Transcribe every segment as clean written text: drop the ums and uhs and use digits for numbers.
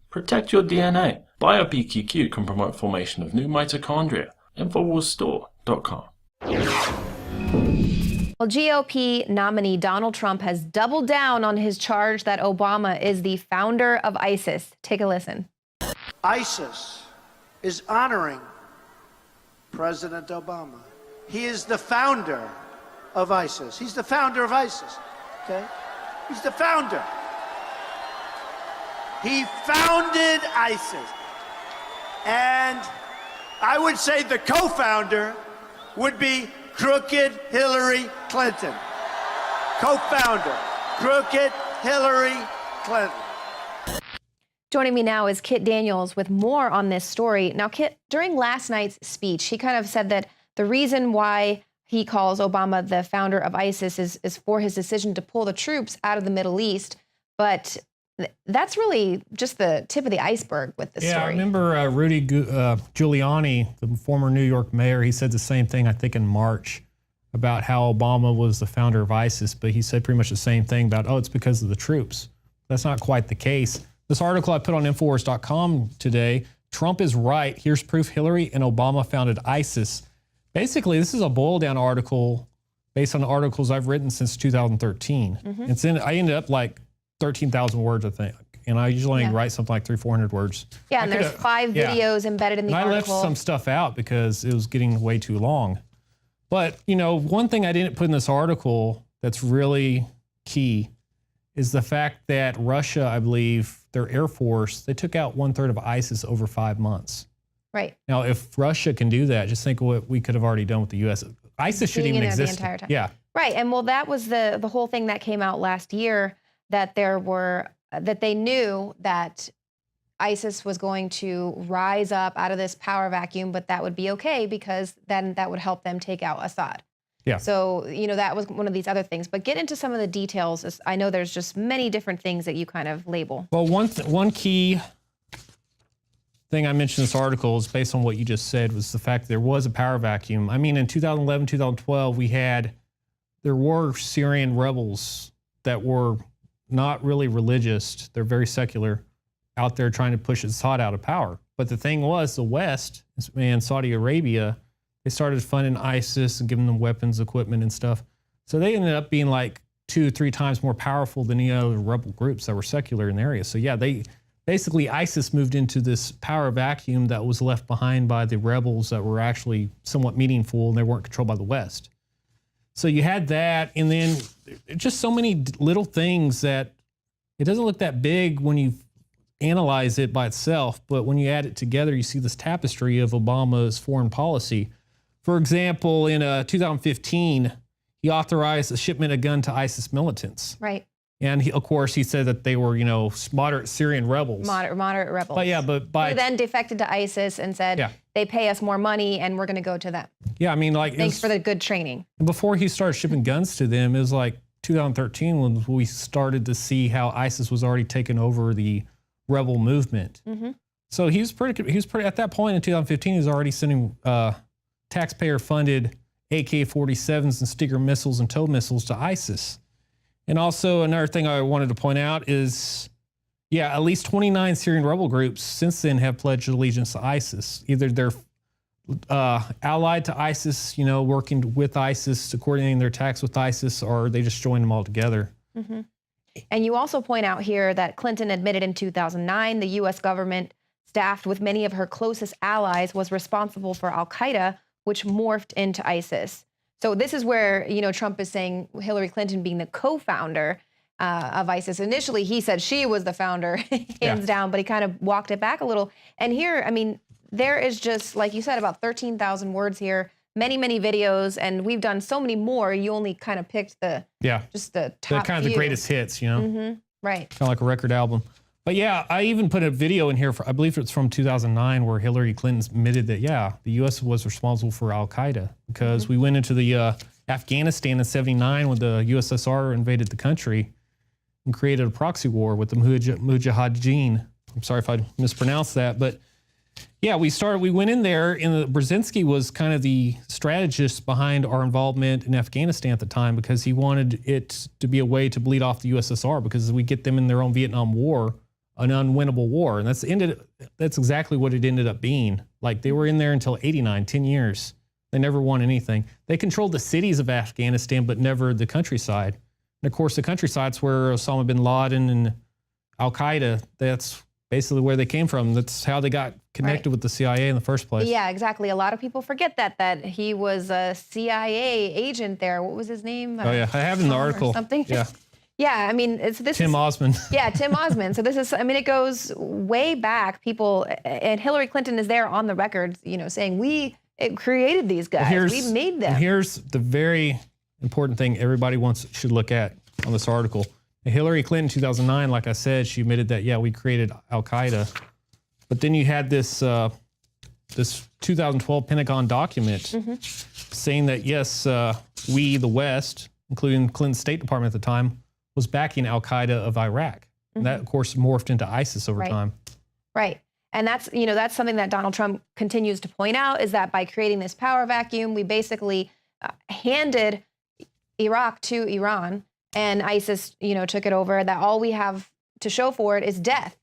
Protect your DNA. BioPQQ can promote formation of new mitochondria. Infowarsstore.com. Well, GOP nominee Donald Trump has doubled down on his charge that Obama is the founder of ISIS. Take a listen. ISIS is honoring President Obama. He is the founder of ISIS. He's the founder of ISIS, okay? He's the founder. He founded ISIS. And I would say the co-founder would be crooked Hillary Clinton. Co-founder, crooked Hillary Clinton. Joining me now is Kit Daniels with more on this story. Now, Kit, during last night's speech, he kind of said that the reason why he calls Obama the founder of ISIS is for his decision to pull the troops out of the Middle East. But that's really just the tip of the iceberg with this story. Yeah, I remember Rudy Giuliani, the former New York mayor, he said the same thing, I think, in March about how Obama was the founder of ISIS, but he said pretty much the same thing about, oh, it's because of the troops. That's not quite the case. This article I put on Infowars.com today, Trump is right. Here's proof Hillary and Obama founded ISIS. Basically, this is a boil-down article based on articles I've written since 2013. I ended up like 13,000 words, I think. And I usually write something like 300-400 words. Yeah, and there's 5 videos embedded in the article. I left some stuff out because it was getting way too long. But, you know, one thing I didn't put in this article that's really key is the fact that Russia, I believe, their Air Force, they took out 1/3 of ISIS over 5 months. Right. Now, if Russia can do that, just think of what we could have already done with the U.S. ISIS shouldn't even exist. The entire time. Yeah. Right, and well, that was the whole thing that came out last year, that they knew that ISIS was going to rise up out of this power vacuum, but that would be okay because then that would help them take out Assad. Yeah. So, you know, that was one of these other things. But get into some of the details. I know there's just many different things that you kind of label. Well, one key thing I mentioned in this article is based on what you just said was the fact there was a power vacuum. I mean, in 2011, 2012, there were Syrian rebels that were not really religious. They're very secular, out there trying to push Assad out of power. But the thing was, the West and Saudi Arabia, they started funding ISIS and giving them weapons, equipment, and stuff. So they ended up being like 2-3 times more powerful than any other rebel groups that were secular in the area. So yeah, basically ISIS moved into this power vacuum that was left behind by the rebels that were actually somewhat meaningful, and they weren't controlled by the West. So you had that, and then just so many little things that it doesn't look that big when you analyze it by itself, but when you add it together, you see this tapestry of Obama's foreign policy. For example, in 2015, he authorized the shipment of gun to ISIS militants. Right. And of course, he said that they were, you know, moderate Syrian rebels. Moderate rebels. But yeah, who then defected to ISIS and said, they pay us more money and we're going to go to them. Yeah, I mean, like, thanks for the good training. Before he started shipping guns to them, it was like 2013 when we started to see how ISIS was already taking over the rebel movement. So he was pretty at that point in 2015. He was already sending taxpayer-funded AK-47s and Stinger missiles and TOW missiles to ISIS. And also another thing I wanted to point out is, at least 29 Syrian rebel groups since then have pledged allegiance to ISIS. Either they're allied to ISIS, you know, working with ISIS, coordinating their attacks with ISIS, or they just join them all together. And you also point out here that Clinton admitted in 2009 the U.S. government, staffed with many of her closest allies, was responsible for al-Qaeda, which morphed into ISIS. So this is where, you know, Trump is saying Hillary Clinton being the co-founder of ISIS. Initially, he said she was the founder, hands down, but he kind of walked it back a little. And here, I mean, there is just, like you said, about 13,000 words here, many, many videos, and we've done so many more. You only kind of picked just the top kind of the greatest hits, you know? Right. Kind of like a record album. But yeah, I even put a video in here, I believe it's from 2009, where Hillary Clinton admitted that, the U.S. was responsible for al-Qaeda because we went into the Afghanistan in '79 when the USSR invaded the country and created a proxy war with the Mujahideen. I'm sorry if I mispronounced that, but yeah, we went in there, and Brzezinski was kind of the strategist behind our involvement in Afghanistan at the time because he wanted it to be a way to bleed off the USSR because we get them in their own Vietnam War. an unwinnable war. And that's exactly what it ended up being. Like, they were in there until 89, 10 years. They never won anything. They controlled the cities of Afghanistan, but never the countryside. And of course, the countryside's where Osama bin Laden and Al-Qaeda, that's basically where they came from. That's how they got connected with the CIA in the first place. Yeah, exactly. A lot of people forget that he was a CIA agent there. What was his name? Oh, yeah. I have in the article. Something. Yeah. Yeah, I mean, Tim Osman. Yeah, Tim Osman. So it goes way back. People, and Hillary Clinton is there on the record, saying we created these guys. We made them. Here's the very important thing everybody should look at on this article. Hillary Clinton, 2009, like I said, she admitted that, yeah, we created Al-Qaeda. But then you had this 2012 Pentagon document saying that, yes, we, the West, including Clinton's State Department at the time, was backing Al-Qaeda of Iraq. And that, of course, morphed into ISIS over time. Right. And that's something that Donald Trump continues to point out, is that by creating this power vacuum, we basically handed Iraq to Iran, and ISIS, took it over, that all we have to show for it is death.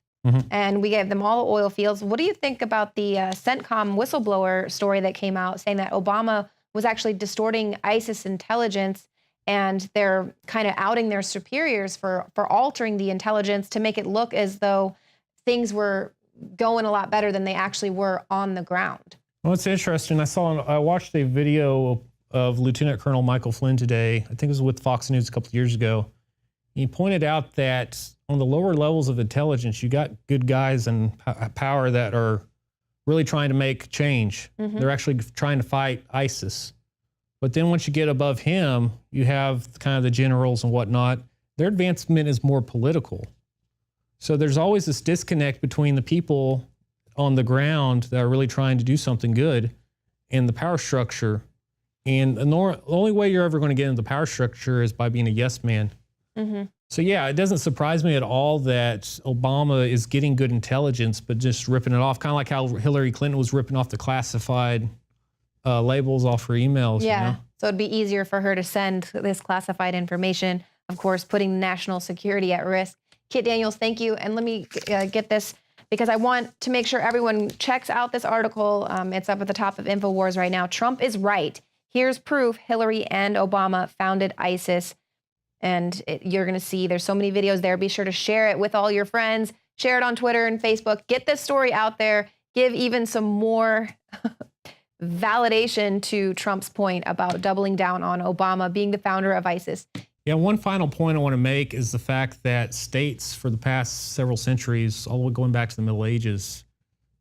And we gave them all the oil fields. What do you think about the CENTCOM whistleblower story that came out saying that Obama was actually distorting ISIS intelligence, and they're kind of outing their superiors for altering the intelligence to make it look as though things were going a lot better than they actually were on the ground? Well, it's interesting. I watched a video of Lieutenant Colonel Michael Flynn today. I think it was with Fox News a couple of years ago. He pointed out that on the lower levels of intelligence, you got good guys and power that are really trying to make change. They're actually trying to fight ISIS. But then once you get above him, you have kind of the generals and whatnot. Their advancement is more political. So there's always this disconnect between the people on the ground that are really trying to do something good and the power structure. And the only way you're ever going to get into the power structure is by being a yes man. So yeah, it doesn't surprise me at all that Obama is getting good intelligence, but just ripping it off, kind of like how Hillary Clinton was ripping off the classified labels off her emails. Yeah, so it'd be easier for her to send this classified information, of course, putting national security at risk. Kit Daniels, thank you. And let me get this, because I want to make sure everyone checks out this article. It's up at the top of Infowars right now. Trump is right. Here's proof Hillary and Obama founded ISIS. And you're going to see there's so many videos there. Be sure to share it with all your friends. Share it on Twitter and Facebook. Get this story out there. Give even some more validation to Trump's point about doubling down on Obama being the founder of ISIS. Yeah, one final point I want to make is the fact that states for the past several centuries, all the way going back to the Middle Ages,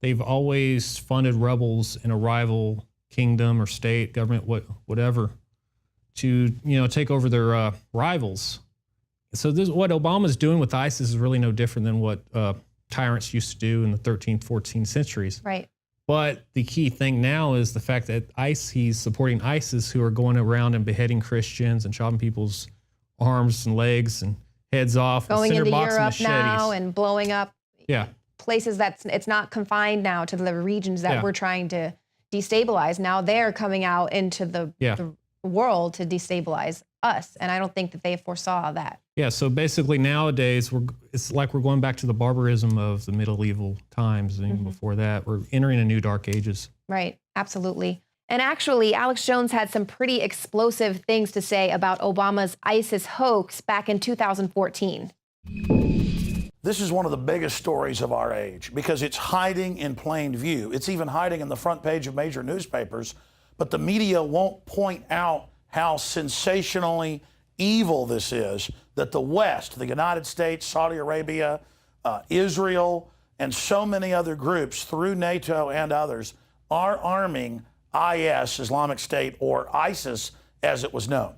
they've always funded rebels in a rival kingdom or state, government, whatever, to take over their rivals. So what Obama's doing with ISIS is really no different than what tyrants used to do in the 13th, 14th centuries. Right. But the key thing now is the fact that he's supporting ISIS, who are going around and beheading Christians and chopping people's arms and legs and heads off. Going into Europe machetes. now and blowing up places it's not confined now to the regions that we're trying to destabilize. Now they're coming out into the world to destabilize us. And I don't think that they foresaw that. Yeah, so basically nowadays, it's like we're going back to the barbarism of the medieval times. And even before that, we're entering a new dark ages. Right, absolutely. And actually, Alex Jones had some pretty explosive things to say about Obama's ISIS hoax back in 2014. This is one of the biggest stories of our age because it's hiding in plain view. It's even hiding in the front page of major newspapers, but the media won't point out how sensationally evil this is, that the West, the United States, Saudi Arabia, Israel, and so many other groups through NATO and others are arming IS, Islamic State, or ISIS as it was known.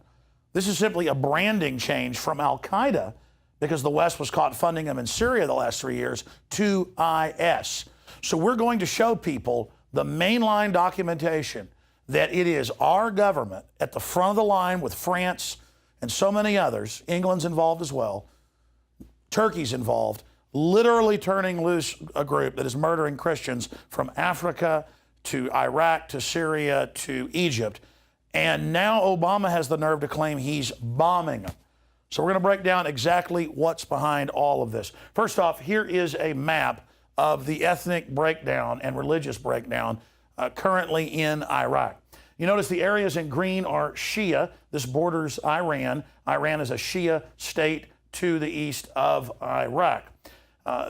This is simply a branding change from Al-Qaeda, because the West was caught funding them in Syria the last 3 years, to IS. So we're going to show people the mainline documentation that it is our government at the front of the line with France and so many others, England's involved as well, Turkey's involved, literally turning loose a group that is murdering Christians from Africa to Iraq to Syria to Egypt. And now Obama has the nerve to claim he's bombing them. So we're going to break down exactly what's behind all of this. First off, here is a map of the ethnic breakdown and religious breakdown currently in Iraq. You notice the areas in green are Shia. This borders Iran. Iran is a Shia state to the east of Iraq.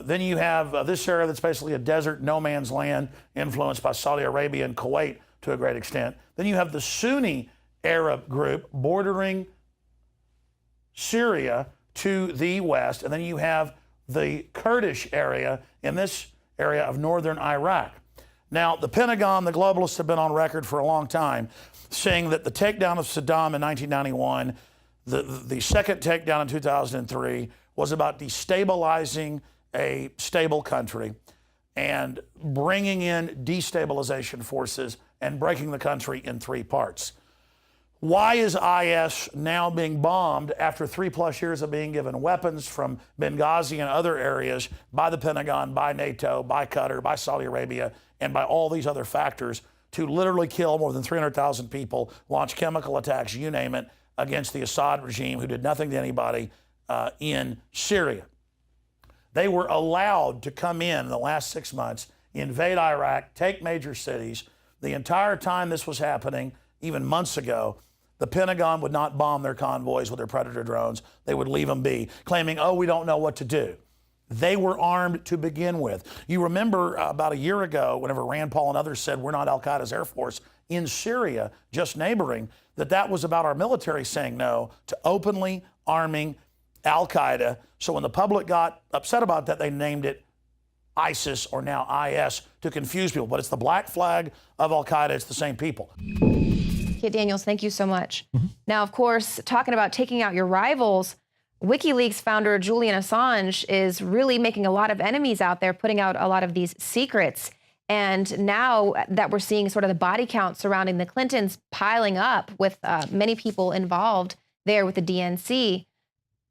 Then you have this area that's basically a desert, no man's land, influenced by Saudi Arabia and Kuwait to a great extent. Then you have the Sunni Arab group bordering Syria to the west. And then you have the Kurdish area in this area of northern Iraq. Now, the Pentagon, the globalists have been on record for a long time saying that the takedown of Saddam in 1991, the second takedown in 2003, was about destabilizing a stable country and bringing in destabilization forces and breaking the country in three parts. Why is IS now being bombed after 3+ years of being given weapons from Benghazi and other areas by the Pentagon, by NATO, by Qatar, by Saudi Arabia, and by all these other factors to literally kill more than 300,000 people, launch chemical attacks, you name it, against the Assad regime who did nothing to anybody in Syria? They were allowed to come in the last 6 months, invade Iraq, take major cities. The entire time this was happening, even months ago, the Pentagon would not bomb their convoys with their Predator drones. They would leave them be, claiming, oh, we don't know what to do. They were armed to begin with. You remember about a year ago, whenever Rand Paul and others said we're not al-Qaeda's air force in Syria, just neighboring, that was about our military saying no to openly arming al-Qaeda. So when the public got upset about that, they named it ISIS, or now IS, to confuse people. But it's the black flag of al-Qaeda. It's the same people. Kit Daniels, thank you so much. Now, of course, talking about taking out your rivals, WikiLeaks founder Julian Assange is really making a lot of enemies out there, putting out a lot of these secrets. And now that we're seeing sort of the body count surrounding the Clintons piling up with many people involved there with the DNC,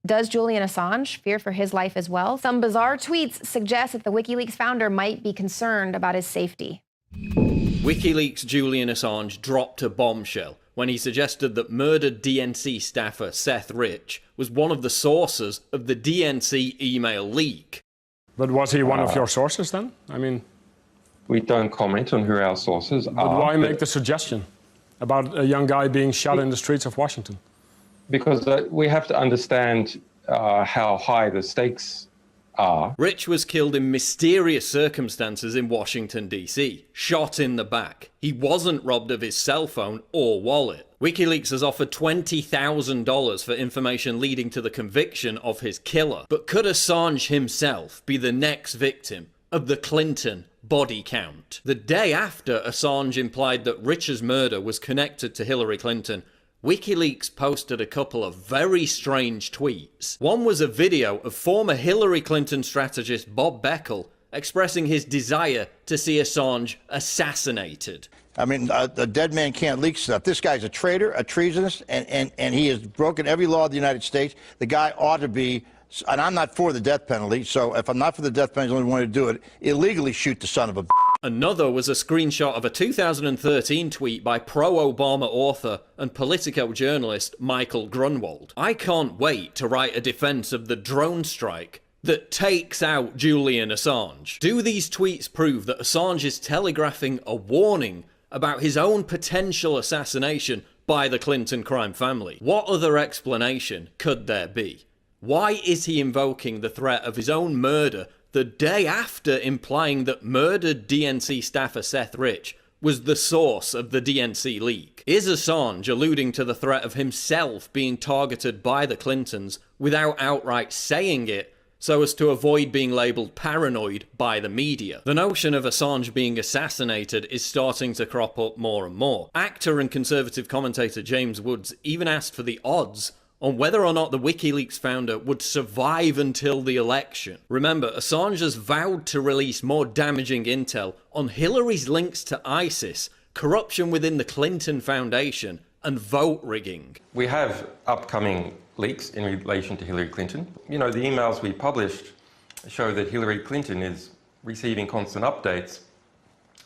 does Julian Assange fear for his life as well? Some bizarre tweets suggest that the WikiLeaks founder might be concerned about his safety. WikiLeaks' Julian Assange dropped a bombshell when he suggested that murdered DNC staffer Seth Rich was one of the sources of the DNC email leak. But was he one of your sources then? I mean, we don't comment on who our sources are. But why make the suggestion about a young guy being shot in the streets of Washington? Because we have to understand how high the stakes are. Rich was killed in mysterious circumstances in Washington, D.C., shot in the back. He wasn't robbed of his cell phone or wallet. WikiLeaks has offered $20,000 for information leading to the conviction of his killer. But could Assange himself be the next victim of the Clinton body count? The day after Assange implied that Rich's murder was connected to Hillary Clinton, WikiLeaks posted a couple of very strange tweets. One was a video of former Hillary Clinton strategist Bob Beckel expressing his desire to see Assange assassinated. I mean, a dead man can't leak stuff. This guy's a traitor, a treasonist, and he has broken every law of the United States. The guy ought to be, and I'm not for the death penalty, so if I'm not for the death penalty, I only want to do it, illegally shoot the son of a Another was a screenshot of a 2013 tweet by pro-Obama author and Politico journalist Michael Grunwald. I can't wait to write a defense of the drone strike that takes out Julian Assange. Do these tweets prove that Assange is telegraphing a warning about his own potential assassination by the Clinton crime family? What other explanation could there be? Why is he invoking the threat of his own murder the day after implying that murdered DNC staffer Seth Rich was the source of the DNC leak? Is Assange alluding to the threat of himself being targeted by the Clintons without outright saying it, so as to avoid being labelled paranoid by the media? The notion of Assange being assassinated is starting to crop up more and more. Actor and conservative commentator James Woods even asked for the odds on whether or not the WikiLeaks founder would survive until the election. Remember, Assange has vowed to release more damaging intel on Hillary's links to ISIS, corruption within the Clinton Foundation, and vote rigging. We have upcoming leaks in relation to Hillary Clinton. You know, the emails we published show that Hillary Clinton is receiving constant updates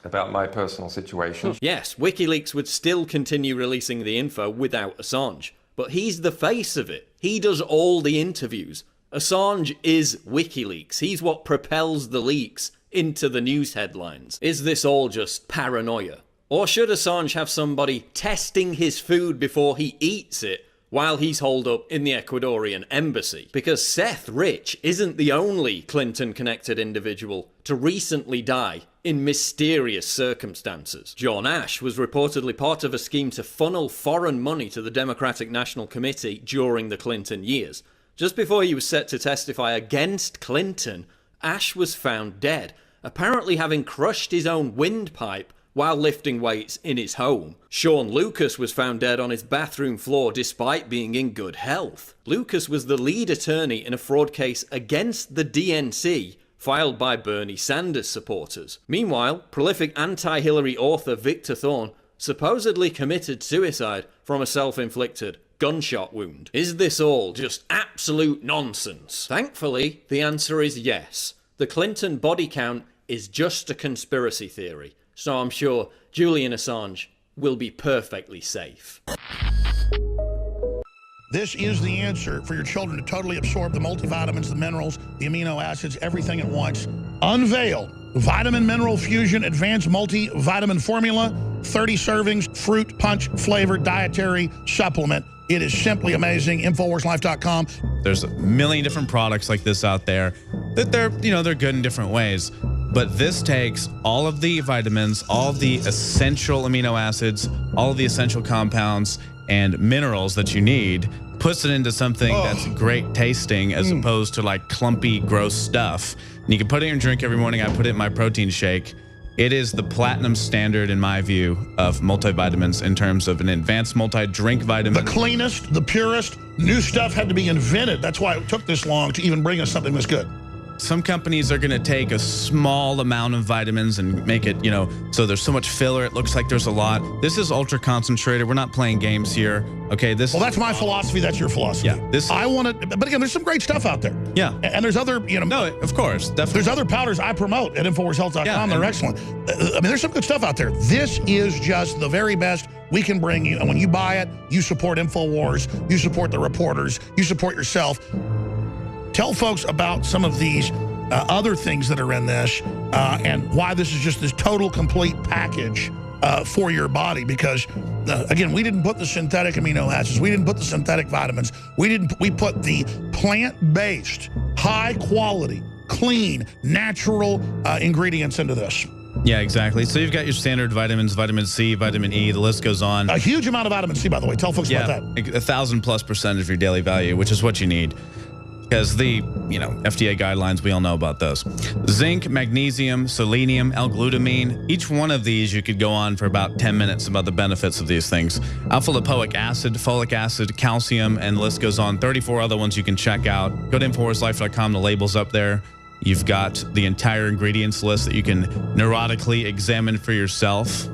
about my personal situation. Yes, WikiLeaks would still continue releasing the info without Assange. but he's the face of it. He does all the interviews. Assange is WikiLeaks. He's what propels the leaks into the news headlines. Is this all just paranoia? Or should Assange have somebody testing his food before he eats it while he's holed up in the Ecuadorian embassy? Because Seth Rich isn't the only Clinton-connected individual to recently die in mysterious circumstances. John Ash was reportedly part of a scheme to funnel foreign money to the Democratic National Committee during the Clinton years. Just before he was set to testify against Clinton, Ash was found dead, apparently having crushed his own windpipe while lifting weights in his home. Sean Lucas was found dead on his bathroom floor despite being in good health. Lucas was the lead attorney in a fraud case against the DNC filed by Bernie Sanders supporters. Meanwhile, prolific anti-Hillary author Victor Thorne supposedly committed suicide from a self-inflicted gunshot wound. Is this all just absolute nonsense? Thankfully, the answer is yes. The Clinton body count is just a conspiracy theory, so I'm sure Julian Assange will be perfectly safe. This is the answer for your children to totally absorb the multivitamins, the minerals, the amino acids, everything at once. Unveil Vitamin Mineral Fusion Advanced Multivitamin Formula, 30 servings, fruit punch flavored dietary supplement. It is simply amazing. Infowarslife.com. There's a million different products like this out there that they're good in different ways. But this takes all of the vitamins, all of the essential amino acids, all of the essential compounds and minerals that you need, puts it into something that's great tasting as opposed to like clumpy, gross stuff. And you can put it in your drink every morning. I put it in my protein shake. It is the platinum standard, in my view, of multivitamins in terms of an advanced multi-drink vitamin. The cleanest, the purest, new stuff had to be invented. That's why it took this long to even bring us something this good. Some companies are going to take a small amount of vitamins and make it, so there's so much filler, it looks like there's a lot. This is ultra concentrated. We're not playing games here. Okay, well, that's my philosophy. That's your philosophy. Yeah, I want to, but again, there's some great stuff out there. Yeah, and there's other, No, of course, definitely. There's other powders I promote at InfoWarsHealth.com. Yeah, they're excellent. I mean, there's some good stuff out there. This is just the very best we can bring you, and when you buy it, you support InfoWars, you support the reporters, you support yourself. Tell folks about some of these other things that are in this and why this is just this total, complete package for your body. Because, again, we didn't put the synthetic amino acids. We didn't put the synthetic vitamins. We put the plant-based, high-quality, clean, natural ingredients into this. Yeah, exactly. So you've got your standard vitamins, vitamin C, vitamin E, the list goes on. A huge amount of vitamin C, by the way. Tell folks about that. 1,000+% of your daily value, which is what you need. Because the, FDA guidelines, we all know about those. Zinc, magnesium, selenium, L-glutamine. Each one of these, you could go on for about 10 minutes about the benefits of these things. Alpha-lipoic acid, folic acid, calcium, and the list goes on. 34 other ones you can check out. Go to InfoWarsLife.com, the label's up there. You've got the entire ingredients list that you can neurotically examine for yourself.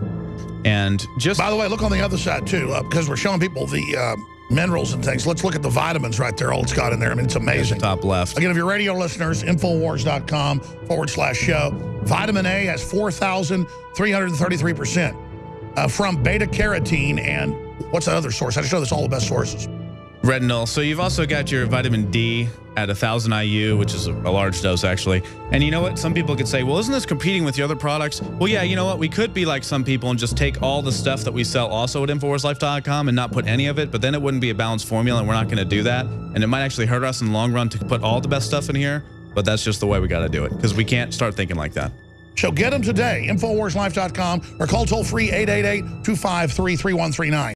And just... By the way, look on the other side, too, because we're showing people the... minerals and things. Let's look at the vitamins right there. All it's got in there. I mean, it's amazing. Top left. Again, if you're radio listeners, Infowars.com/show. Vitamin A has 4,333% from beta carotene. And what's that other source? I just know that's all the best sources. Retinol. So you've also got your vitamin D at 1,000 IU, which is a large dose, actually. And you know what? Some people could say, well, isn't this competing with your other products? Well, yeah, you know what? We could be like some people and just take all the stuff that we sell also at InfoWarsLife.com and not put any of it, but then it wouldn't be a balanced formula, and we're not going to do that. And it might actually hurt us in the long run to put all the best stuff in here, but that's just the way we got to do it, because we can't start thinking like that. So get them today, InfoWarsLife.com, or call toll-free 888-253-3139.